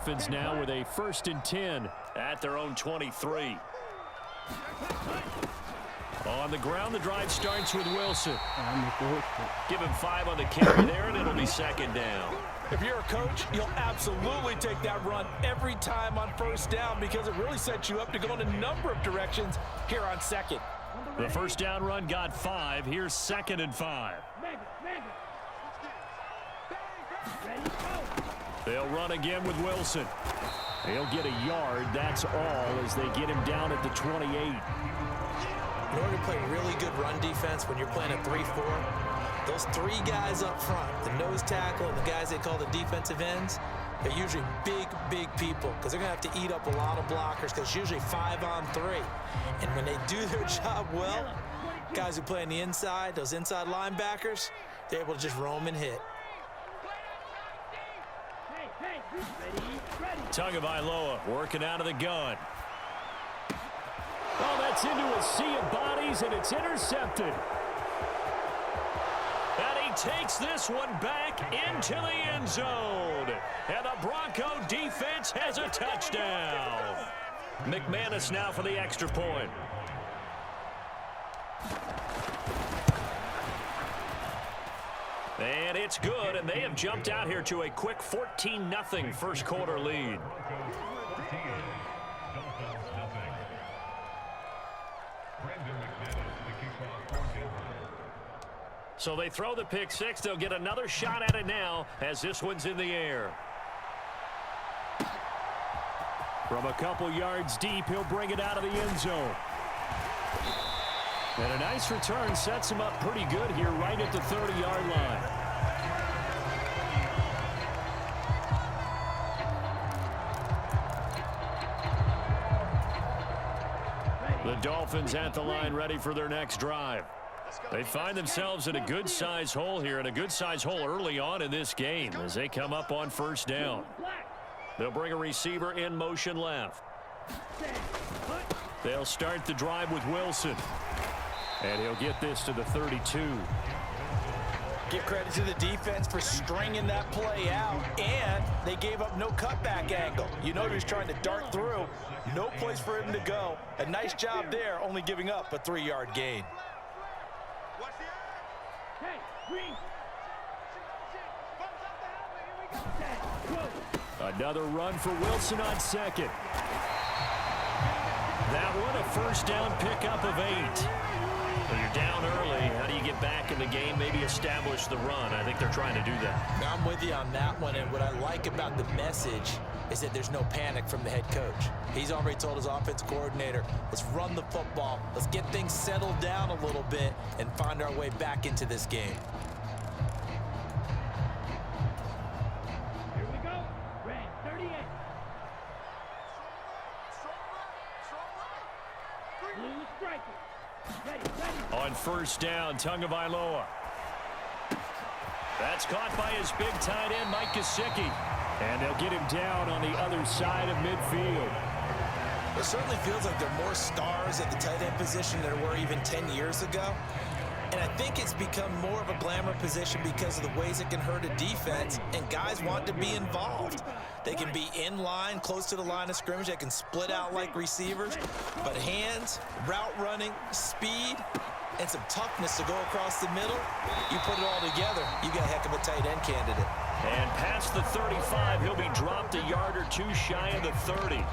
Dolphins now with a 1st and 10 at their own 23. On the ground, the drive starts with Wilson. Give him 5 on the carry there, and it'll be 2nd down. If you're a coach, you'll absolutely take that run every time on 1st down because it really sets you up to go in a number of directions here on 2nd. The 1st down run got 5. Here's 2nd and 5. They'll run again with Wilson. He'll get a yard. That's all as they get him down at the 28. In order to play really good run defense when you're playing a 3-4, those 3 guys up front, the nose tackle and the guys they call the defensive ends, they're usually big people because they're going to have to eat up a lot of blockers because it's usually 5 on 3. And when they do their job well, guys who play on the inside, those inside linebackers, they're able to just roam and hit. Tagovailoa working out of the gun. Oh, that's into a sea of bodies, and it's intercepted. And he takes this one back into the end zone. And the Bronco defense has a touchdown. McManus now for the extra point. And it's good, and they have jumped out here to a quick 14-0 first quarter lead. So they throw the pick 6. They'll get another shot at it now as this one's in the air. From a couple yards deep, he'll bring it out of the end zone. And a nice return sets him up pretty good here right at the 30-yard line. The Dolphins at the line ready for their next drive. They find themselves in a good-sized hole here, and a good-sized hole early on in this game as they come up on 1st down. They'll bring a receiver in motion left. They'll start the drive with Wilson. And he'll get this to the 32. Give credit to the defense for stringing that play out, and they gave up no cutback angle. You know he was trying to dart through. No place for him to go. A nice job there, only giving up a 3-yard gain. Another run for Wilson on 2nd. That one a 1st down pickup of 8. Well, you're down early. How do you get back in the game, maybe establish the run? I think they're trying to do that. I'm with you on that one, and what I like about the message is that there's no panic from the head coach. He's already told his offense coordinator, let's run the football, let's get things settled down a little bit and find our way back into this game. Here we go. Red 38. Blue striker. Ready. On 1st down, Tagovailoa. That's caught by his big tight end, Mike Gesicki. And they'll get him down on the other side of midfield. It certainly feels like there are more stars at the tight end position than there were even 10 years ago. And I think it's become more of a glamour position because of the ways it can hurt a defense, and guys want to be involved. They can be in line, close to the line of scrimmage. They can split out like receivers. But hands, route running, speed, and some toughness to go across the middle, you put it all together, you got a heck of a tight end candidate. And past the 35, he'll be dropped a yard or 2 shy of the 30.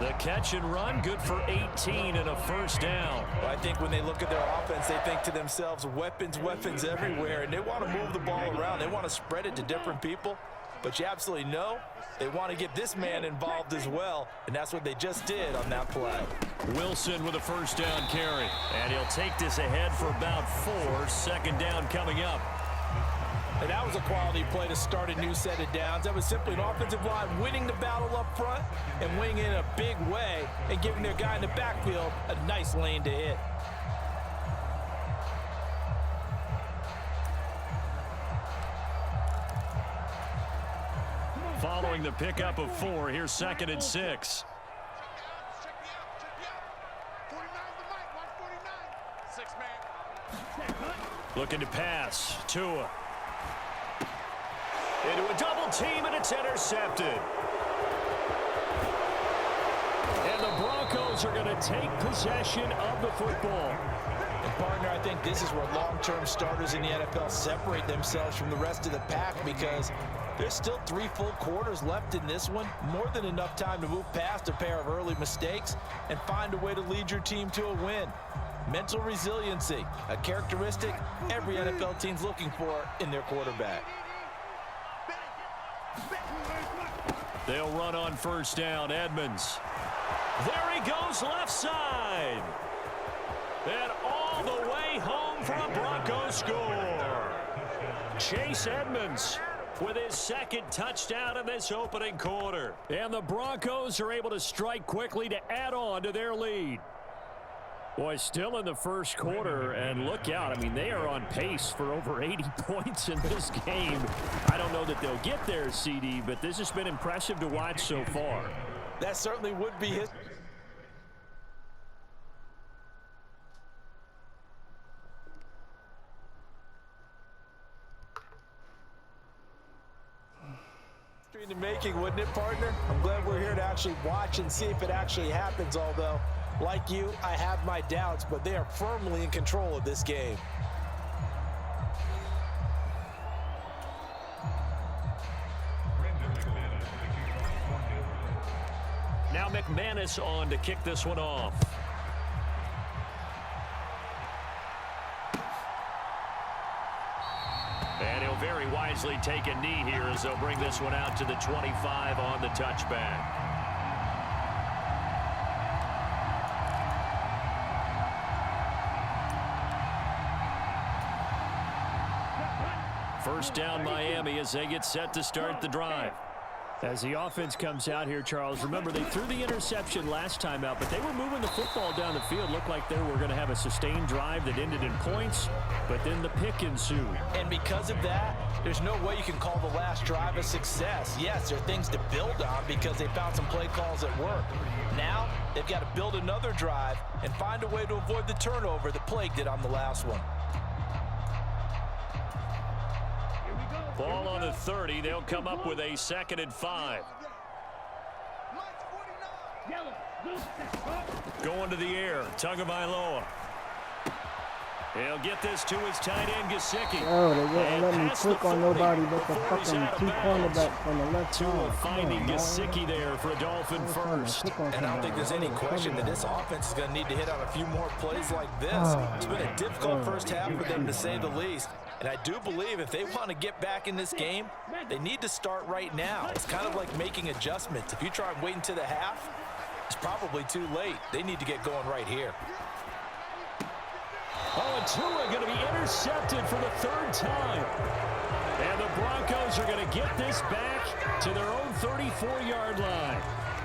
The catch and run, good for 18 and a 1st down. Well, I think when they look at their offense, they think to themselves, weapons everywhere, and they want to move the ball around. They want to spread it to different people, but you absolutely know they want to get this man involved as well, and that's what they just did on that play. Wilson with a 1st down carry, and he'll take this ahead for about 4. 2nd down coming up. And that was a quality play to start a new set of downs. That was simply an offensive line winning the battle up front and winning in a big way and giving their guy in the backfield a nice lane to hit. Following the pickup of 4, here's 2nd and 6. Looking to pass. Tua. Into a double team, and it's intercepted. Broncos are going to take possession of the football. And partner, I think this is where long-term starters in the NFL separate themselves from the rest of the pack, because there's still 3 full quarters left in this one. More than enough time to move past a pair of early mistakes and find a way to lead your team to a win. Mental resiliency, a characteristic every NFL team's looking for in their quarterback. They'll run on first down. Edmonds. There he goes, left side. And all the way home for a Broncos score. Chase Edmonds with his second touchdown in this opening quarter. And the Broncos are able to strike quickly to add on to their lead. Boy, still in the first quarter, and look out. I mean, they are on pace for over 80 points in this game. I don't know that they'll get there, CD, but this has been impressive to watch so far. That certainly would be his. In the making, wouldn't it, partner? I'm glad we're here to actually watch and see if it actually happens, although, like you, I have my doubts, but they are firmly in control of this game. Now McManus on to kick this one off. And he'll very wisely take a knee here as they'll bring this one out to the 25 on the touchback. First down Miami as they get set to start the drive. As the offense comes out here, Charles, remember they threw the interception last time out, but they were moving the football down the field. Looked like they were going to have a sustained drive that ended in points, but then the pick ensued. And because of that, there's no way you can call the last drive a success. Yes, there are things to build on because they found some play calls that work. Now, they've got to build another drive and find a way to avoid the turnover that plagued it on the last one. Ball on the 30. They'll come up with a 2nd and 5. Going to the air. Tagovailoa. He'll get this to his tight end, Gesicki. Oh, they wouldn't let me click on nobody but the fucking 2 cornerbacks on the left side. Finding Gesicki there for a Dolphin first. And I don't think there's any question that this offense is going to need to hit on a few more plays like this. It's been a difficult first half for them, to say the least. And I do believe if they want to get back in this game, they need to start right now. It's kind of like making adjustments. If you try and wait until the half, it's probably too late. They need to get going right here. Oh, and Tua going to be intercepted for the 3rd time. And the Broncos are going to get this back to their own 34-yard line.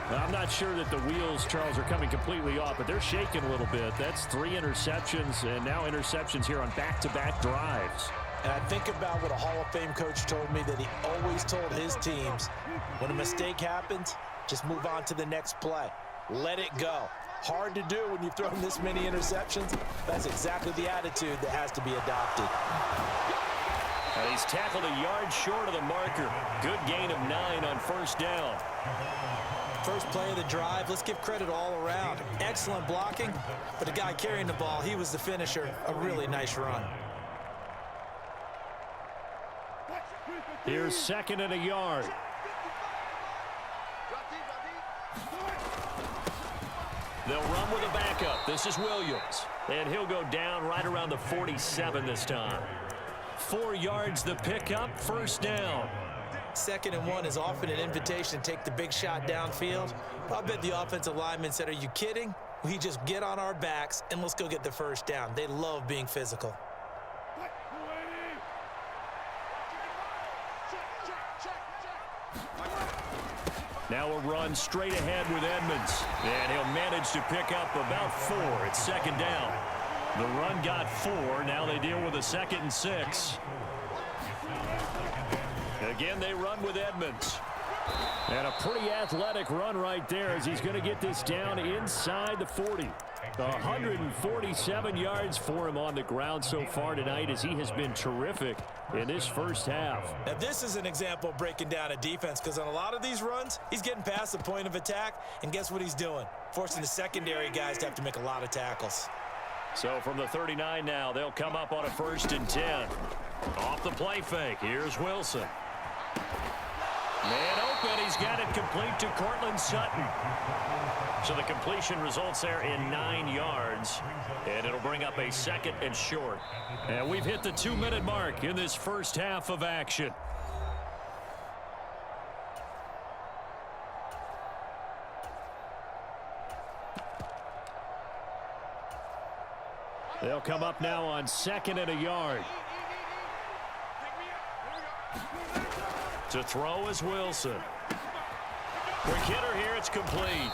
I'm not sure that the wheels, Charles, are coming completely off, but they're shaking a little bit. That's 3 interceptions, and now interceptions here on back-to-back drives. And I think about what a Hall of Fame coach told me, that he always told his teams, when a mistake happens, just move on to the next play. Let it go. Hard to do when you've thrown this many interceptions. That's exactly the attitude that has to be adopted. And he's tackled a yard short of the marker. Good gain of 9 on first down. First play of the drive, let's give credit all around. Excellent blocking, but the guy carrying the ball, he was the finisher. A really nice run. Here's 2nd and a yard. They'll run with a backup. This is Williams. And he'll go down right around the 47 this time. 4 yards the pickup, first down. 2nd and 1 is often an invitation to take the big shot downfield. I bet the offensive lineman said, are you kidding? We just get on our backs and let's go get the first down. They love being physical. Now a run straight ahead with Edmonds. And he'll manage to pick up about 4. It's 2nd down. The run got 4. Now they deal with a 2nd and 6. Again, they run with Edmonds. And a pretty athletic run right there as he's going to get this down inside the 40. 147 yards for him on the ground so far tonight, as he has been terrific in this first half. Now, this is an example of breaking down a defense, because on a lot of these runs, he's getting past the point of attack, and guess what he's doing? Forcing the secondary guys to have to make a lot of tackles. So from the 39 now, they'll come up on a 1st and 10. Off the play fake, here's Wilson. Man open, he's got it complete to Cortland Sutton. So the completion results there in 9 yards, and it'll bring up a 2nd and short. And we've hit the 2-minute mark in this first half of action. They'll come up now on 2nd and a yard. To throw is Wilson. Quick hitter here, it's complete.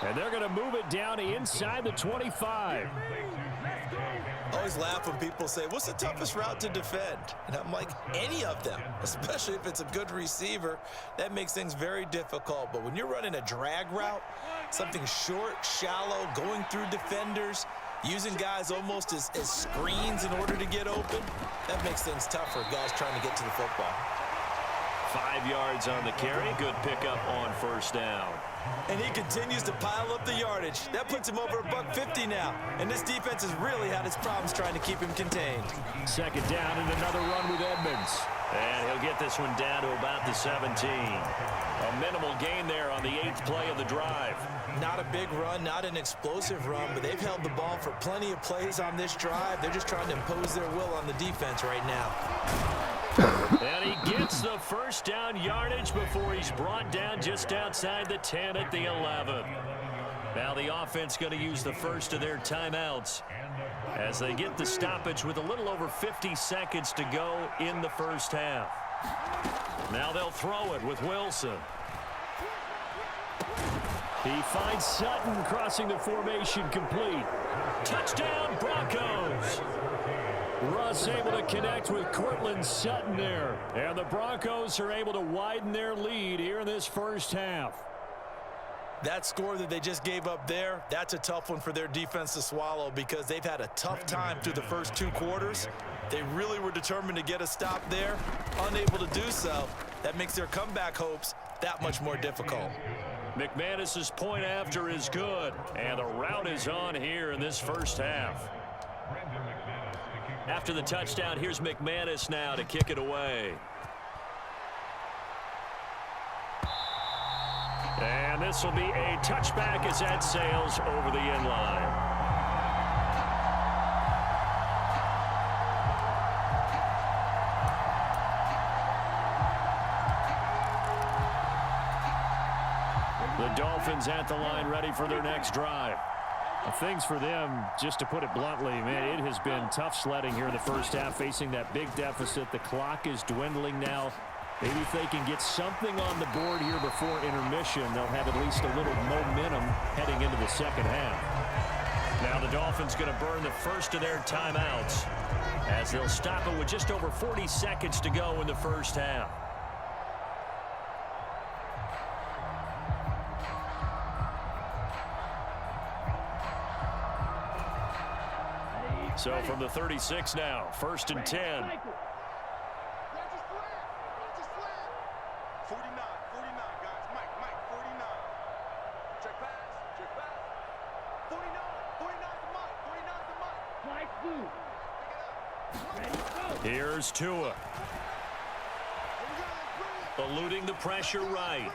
And they're going to move it down inside the 25. I always laugh when people say, what's the toughest route to defend? And I'm like, any of them, especially if it's a good receiver. That makes things very difficult. But when you're running a drag route, something short, shallow, going through defenders, using guys almost as screens in order to get open, that makes things tougher, guys trying to get to the football. 5 yards on the carry. Good pickup on 1st down. And he continues to pile up the yardage. That puts him over $150 now. And this defense has really had its problems trying to keep him contained. 2nd down and another run with Edmonds. And he'll get this one down to about the 17. A minimal gain there on the 8th play of the drive. Not a big run, not an explosive run, but they've held the ball for plenty of plays on this drive. They're just trying to impose their will on the defense right now. And he gets the 1st down yardage before he's brought down just outside the 10 at the 11. Now the offense going to use the first of their timeouts as they get the stoppage with a little over 50 seconds to go in the first half. Now they'll throw it with Wilson. He finds Sutton crossing the formation complete. Touchdown Broncos. Russ able to connect with Cortland Sutton there. And the Broncos are able to widen their lead here in this first half. That score that they just gave up there, that's a tough one for their defense to swallow, because they've had a tough time through the first 2 quarters. They really were determined to get a stop there, unable to do so. That makes their comeback hopes that much more difficult. McManus's point after is good, and the route is on here in this first half. After the touchdown, here's McManus now to kick it away. And this will be a touchback as that sails over the end line. The Dolphins at the line ready for their next drive. Things for them, just to put it bluntly, man, it has been tough sledding here in the first half, facing that big deficit. The clock is dwindling now. Maybe if they can get something on the board here before intermission, they'll have at least a little momentum heading into the second half. Now the Dolphins going to burn the first of their timeouts as they'll stop it with just over 40 seconds to go in the first half. So from the 36 now, 1st and 10. 49, 49, guys. Mike, 49. Check pass. 49 to Mike. Flag blue. Ready, go. Here's Tua. Eluding the pressure right.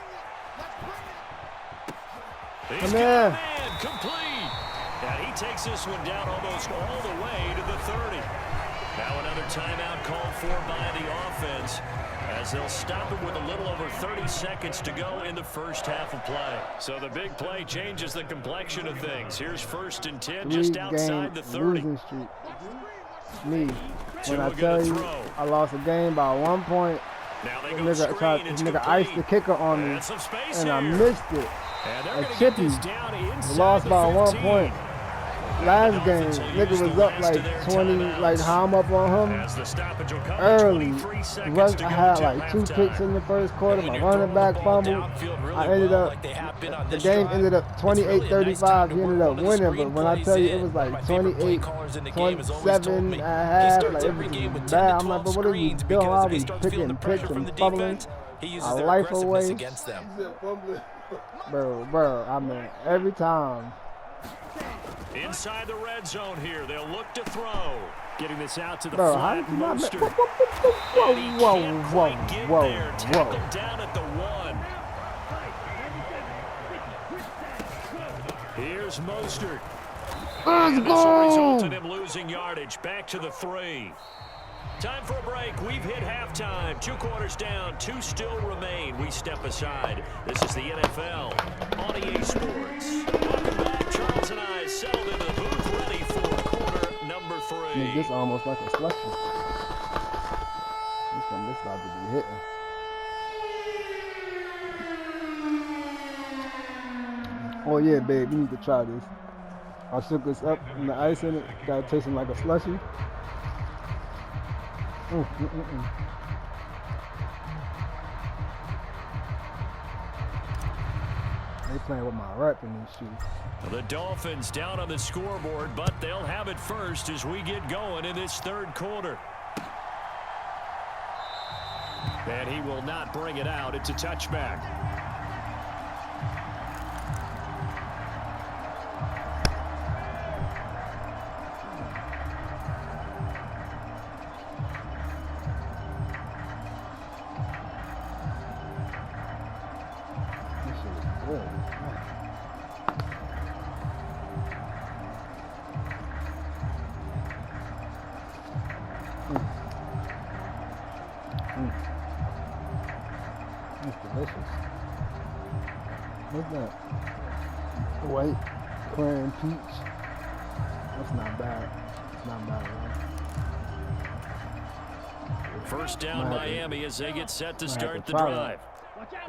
He's got a man complete. And he takes this one down almost all the way to the 30. Now another timeout called for by the offense as they'll stop it with a little over 30 seconds to go in the first half of play. So the big play changes the complexion of things. Here's 1st and 10 just outside the 30. Me. When I tell you I lost a game by 1 point, this nigga iced the kicker on me, and I missed it. And they're a going to chippy. get this down inside Lost the by 15. 1 point. last game, nigga was up like 20, like how I'm up on him early. I had like 2 picks in the first quarter. My running back fumbled. I ended up, the game ended up 28-35. He ended up winning, but when I tell you it was like 28, 27 and a half, like it was just bad. I'm like, but what are you doing? I'll be picking picks and fumbling a life away. Bro, I mean, every time. Inside the red zone here, they'll look to throw. Getting this out to the Bro, flat Mostert. Whoa. Down at the 1. Here's Mostert. Let's This will result in go. him losing yardage. Back to the 3. Time for a break. We've hit halftime. 2 quarters down. 2 still remain. We step aside. This is the NFL on EA Sports. Welcome back. Charles and I settled into the booth, ready for quarter number 3. Make this almost like a slushy. This about to be hitting. Oh yeah, babe, you need to try this. I shook this up and the ice in it. Got it tasting like a slushy. They playing with my rep in these shoes. The Dolphins down on the scoreboard, but they'll have it first as we get going in this third quarter. And he will not bring it out. It's a touchback. It's delicious. What's that? White cran peach. That's not bad. It's not bad at all. First down Miami as they get set to start the drive.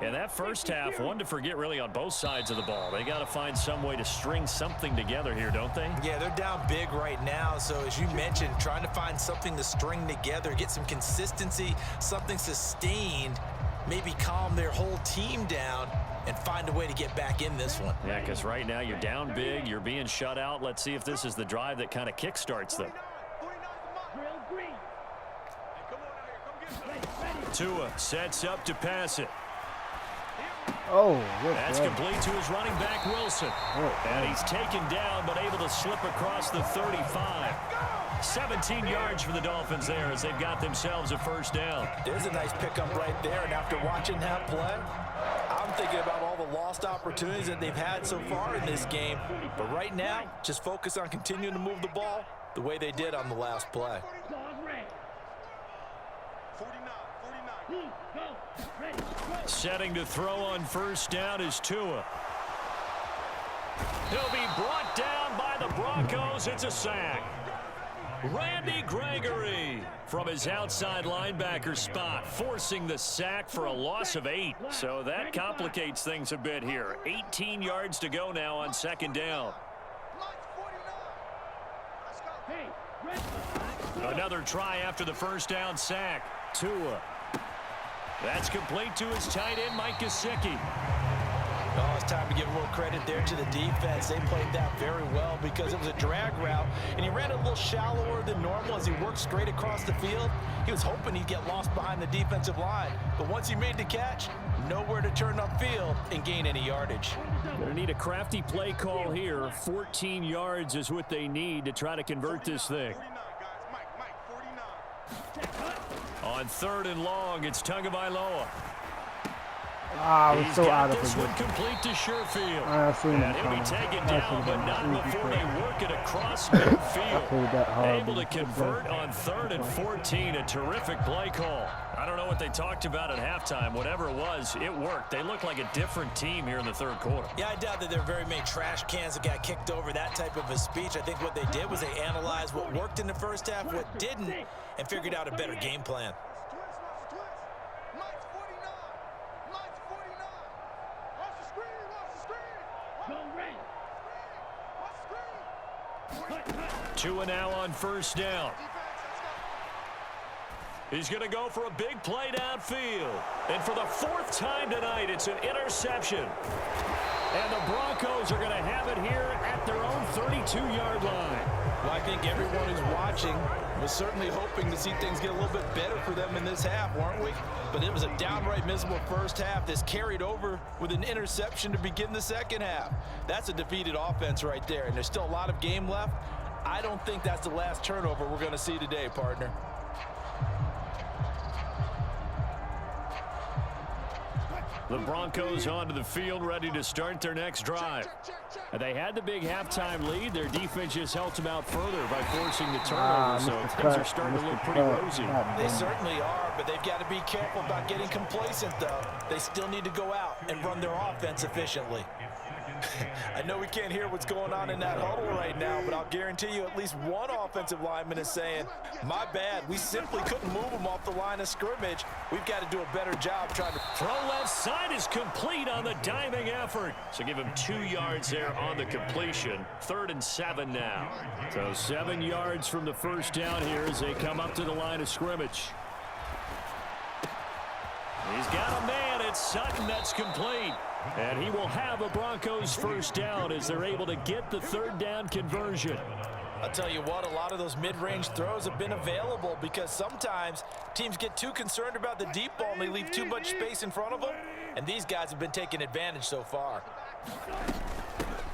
And that first half, one to forget really on both sides of the ball. They got to find some way to string something together here, don't they? Yeah, they're down big right now. So as you mentioned, trying to find something to string together, get some consistency, something sustained, maybe calm their whole team down and find a way to get back in this one. Yeah, because right now you're down big, you're being shut out. Let's see if this is the drive that kind of kickstarts them. Tua sets up to pass it. Oh, that's complete to his running back, Wilson. And he's taken down, but able to slip across the 35. 17 yards for the Dolphins there as they've got themselves a first down. There's a nice pickup right there, and after watching that play, I'm thinking about all the lost opportunities that they've had so far in this game. But right now, just focus on continuing to move the ball the way they did on the last play. 49. Setting to throw on first down is Tua. He'll be brought down by the Broncos. It's a sack. Randy Gregory from his outside linebacker spot, forcing the sack for a loss of 8. So that complicates things a bit here. 18 yards to go now on second down. Another try after the first down sack. Tua. That's complete to his tight end, Mike Gesicki. Oh, it's time to give a little credit there to the defense. They played that very well because it was a drag route, and he ran a little shallower than normal as he worked straight across the field. He was hoping he'd get lost behind the defensive line, but once he made the catch, nowhere to turn upfield and gain any yardage. Gonna need a crafty play call here. 14 yards is what they need to try to convert this thing. 49. On third and long, it's Tagovailoa. I was so out of this one position. complete to Sherfield. I seen him And he'll be coming. taken I down, should've but been not easy before play. they work it across Played that midfield. horrible. Able to convert on third and 14. A terrific play call. I don't know what they talked about at halftime. Whatever it was, it worked. They look like a different team here in the third quarter. Yeah, I doubt that there are very many trash cans that got kicked over, that type of a speech. I think what they did was they analyzed what worked in the first half, what didn't, and figured out a better game plan. Mike's 49. Mike's 49. Watch the screen. Watch the screen. Go red. Watch the screen. Two and now on first down. He's going to go for a big play downfield. And for the fourth time tonight, it's an interception. And the Broncos are going to have it here at their own 32-yard line. Well, I think everyone who's watching was certainly hoping to see things get a little bit better for them in this half, weren't we? But it was a downright miserable first half. This carried over with an interception to begin the second half. That's a defeated offense right there, and there's still a lot of game left. I don't think that's the last turnover we're going to see today, partner. The Broncos onto the field, ready to start their next drive. And they had the big halftime lead. Their defense just helped them out further by forcing the turnover, so things are starting to look pretty rosy. They certainly are, but they've got to be careful about getting complacent, though. They still need to go out and run their offense efficiently. I know we can't hear what's going on in that huddle right now, but I'll guarantee you at least one offensive lineman is saying, my bad, we simply couldn't move him off the line of scrimmage. We've got to do a better job trying to... Throw left side is complete on the diving effort. So give him 2 yards there on the completion. 3rd and 7 now. So 7 yards from the first down here as they come up to the line of scrimmage. He's got a man. It's Sutton. That's complete. And he will have a Broncos first down as they're able to get the 3rd down conversion. I'll tell you what, a lot of those mid-range throws have been available because sometimes teams get too concerned about the deep ball and they leave too much space in front of them. And these guys have been taking advantage so far.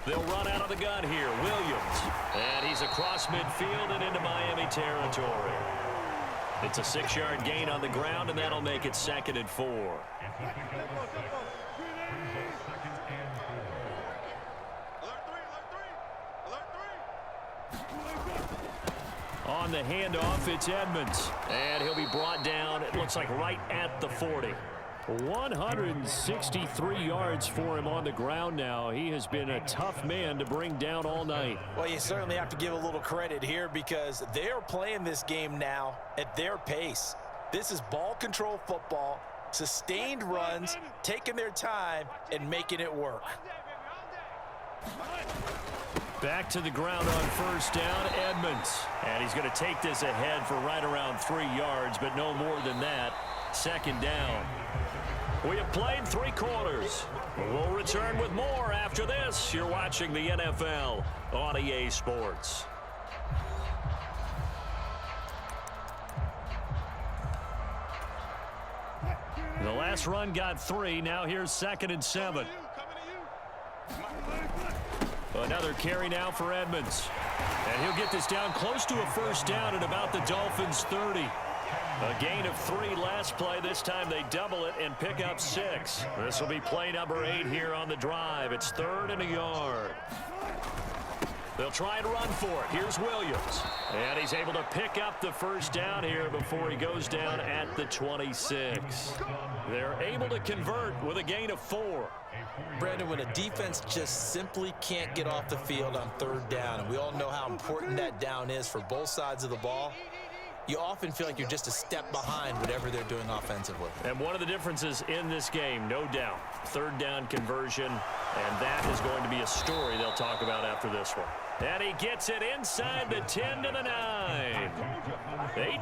They'll run out of the gun here. Williams. And he's across midfield and into Miami territory. It's a 6-yard gain on the ground, and that'll make it 2nd and 4. On the handoff, it's Edmonds. And he'll be brought down, it looks like right at the 40. 163 yards for him on the ground now. He has been a tough man to bring down all night. Well, you certainly have to give a little credit here because they're playing this game now at their pace. This is ball control football, sustained runs, taking their time, and making it work. Back to the ground on first down, Edmonds. And he's going to take this ahead for right around 3 yards, but no more than that. 2nd down. We have played 3 quarters. We'll return with more after this. You're watching the NFL on EA Sports. The last run got 3. Now here's 2nd and 7. Another carry now for Edmonds. And he'll get this down close to a first down at about the Dolphins' 30. A gain of 3 last play. This time they double it and pick up 6. This will be play number 8 here on the drive. It's 3rd and a yard. They'll try and run for it. Here's Williams. And he's able to pick up the first down here before he goes down at the 26. They're able to convert with a gain of 4. Brandon, when a defense just simply can't get off the field on 3rd down, and we all know how important that down is for both sides of the ball, you often feel like you're just a step behind whatever they're doing offensively. And one of the differences in this game, no doubt, 3rd down conversion, and that is going to be a story they'll talk about after this one. And he gets it inside the 10 to the 9.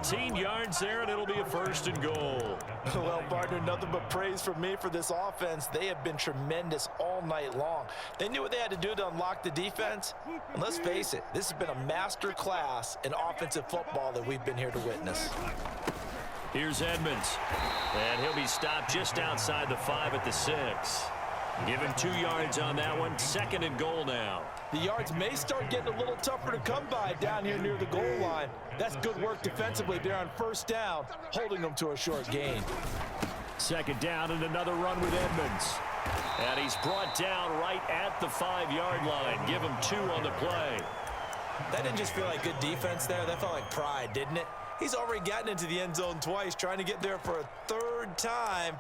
18 yards there, and it'll be a 1st and goal. Well, partner, nothing but praise from me for this offense. They have been tremendous all night long. They knew what they had to do to unlock the defense. And let's face it, this has been a master class in offensive football that we've been here to witness. Here's Edmonds. And he'll be stopped just outside the 5 at the 6. Give him 2 yards on that one. 2nd and goal now. The yards may start getting a little tougher to come by down here near the goal line. That's good work defensively there on first down, holding them to a short gain. 2nd down and another run with Edmonds. And he's brought down right at the 5-yard line. Give him 2 on the play. That didn't just feel like good defense there. That felt like pride, didn't it? He's already gotten into the end zone twice, trying to get there for a 3rd time.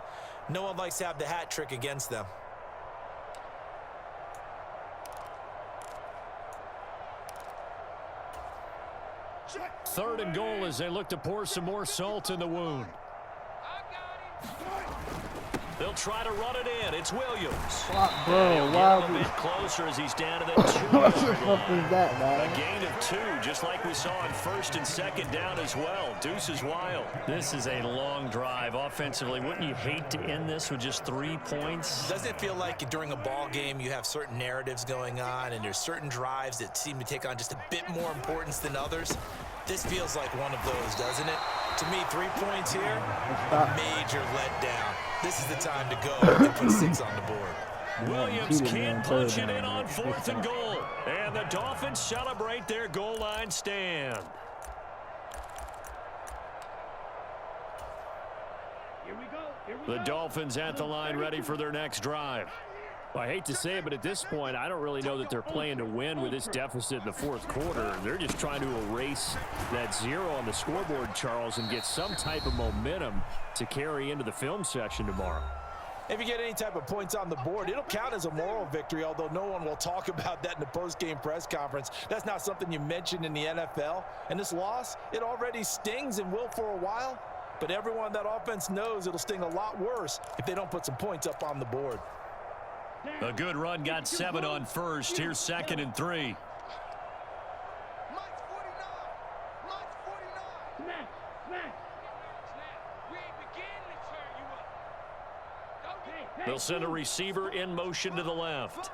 No one likes to have the hat trick against them. 3rd and goal as they look to pour some more salt in the wound. They'll try to run it in. It's Williams. Bro, why a bit closer as he's down to the 2-yard what the fuck is that, man? A gain of 2, just like we saw on 1st and 2nd down as well. Deuce is wild. This is a long drive offensively. Wouldn't you hate to end this with just 3 points? Doesn't it feel like during a ball game you have certain narratives going on and there's certain drives that seem to take on just a bit more importance than others? This feels like one of those, doesn't it? To me, 3 points here, major letdown. This is the time to go and put 6 on the board. Williams can't punch it in on 4th and goal. And the Dolphins celebrate their goal line stand. The Dolphins at the line ready for their next drive. Well, I hate to say it, but at this point, I don't really know that they're playing to win with this deficit in the 4th quarter. They're just trying to erase that 0 on the scoreboard, Charles, and get some type of momentum to carry into the film session tomorrow. If you get any type of points on the board, it'll count as a moral victory, although no one will talk about that in the post-game press conference. That's not something you mentioned in the NFL. And this loss, it already stings and will for a while, but everyone on that offense knows it'll sting a lot worse if they don't put some points up on the board. A good run got 7 on 1st. Here's 2nd and 3. They'll send a receiver in motion to the left.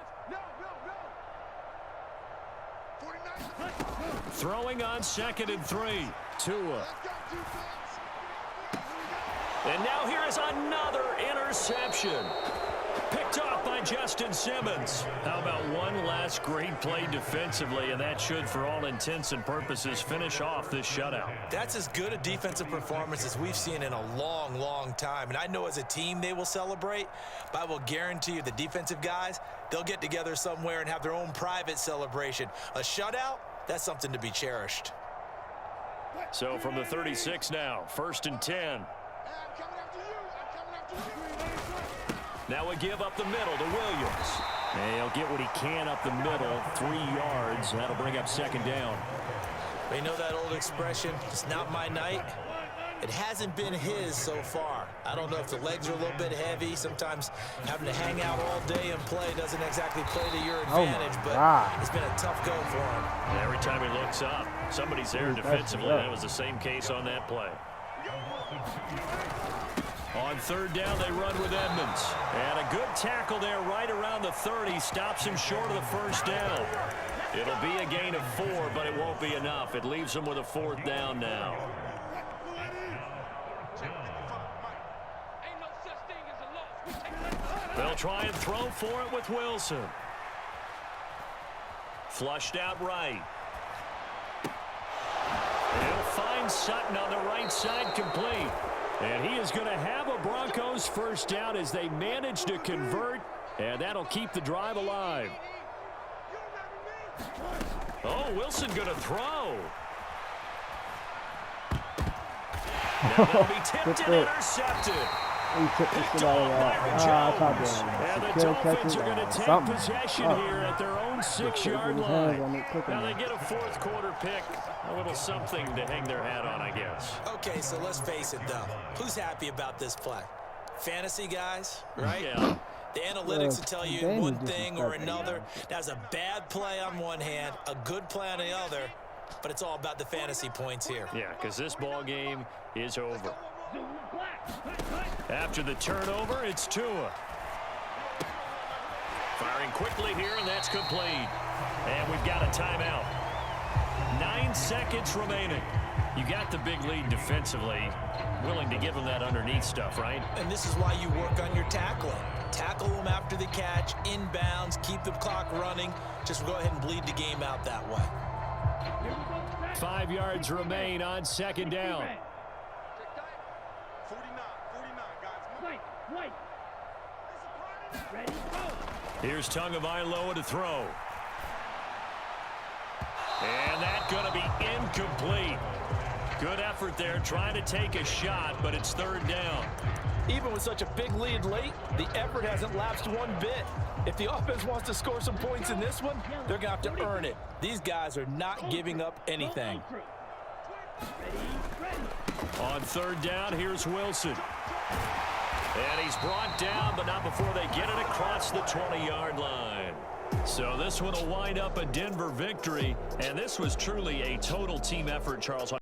Throwing on 2nd and 3. Tua. And now here is another interception. Picked off by Justin Simmons. How about one last great play defensively, and that should, for all intents and purposes, finish off this shutout. That's as good a defensive performance as we've seen in a long, long time. And I know as a team they will celebrate, but I will guarantee you the defensive guys, they'll get together somewhere and have their own private celebration. A shutout, that's something to be cherished. So from the 36 now, 1st and 10. Now a give up the middle to Williams. And he'll get what he can up the middle, 3 yards. That'll bring up 2nd down. You know that old expression, it's not my night? It hasn't been his so far. I don't know if the legs are a little bit heavy. Sometimes having to hang out all day and play doesn't exactly play to your advantage, but it's been a tough go for him. And every time he looks up, somebody's there defensively. That was the same case on that play. On 3rd down, they run with Edmonds. And a good tackle there right around the 30. Stops him short of the 1st down. It'll be a gain of 4, but it won't be enough. It leaves him with a 4th down now. They'll try and throw for it with Wilson. Flushed out right. He'll find Sutton on the right side, complete. And he is going to have a Broncos 1st down as they manage to convert, and that'll keep the drive alive. Oh, Wilson going to throw. Now they'll be tipped and intercepted. He took the shit out of that. And the Dolphins are going to take possession here at their own 6-yard line. Now they get a 4th quarter pick. A little something to hang their hat on, I guess. Okay, so let's face it, though. Who's happy about this play? Fantasy guys, right? Yeah. The analytics will tell you one thing or another. That's a bad play on one hand, a good play on the other, but it's all about the fantasy points here. Yeah, because this ball game is over. After the turnover, it's Tua. Firing quickly here, and that's complete. And we've got a timeout. 9 seconds remaining. You got the big lead defensively. Willing to give them that underneath stuff, right? And this is why you work on your tackling. Tackle them after the catch, inbounds, keep the clock running. Just go ahead and bleed the game out that way. 5 yards remain on 2nd down. 49, guys. Here's Tagovailoa to throw. And that's going to be incomplete. Good effort there, trying to take a shot, but it's 3rd down. Even with such a big lead late, the effort hasn't lapsed one bit. If the offense wants to score some points in this one, they're going to have to earn it. These guys are not giving up anything. On 3rd down, here's Wilson. And he's brought down, but not before they get it across the 20-yard line. So this one will wind up a Denver victory, and this was truly a total team effort, Charles.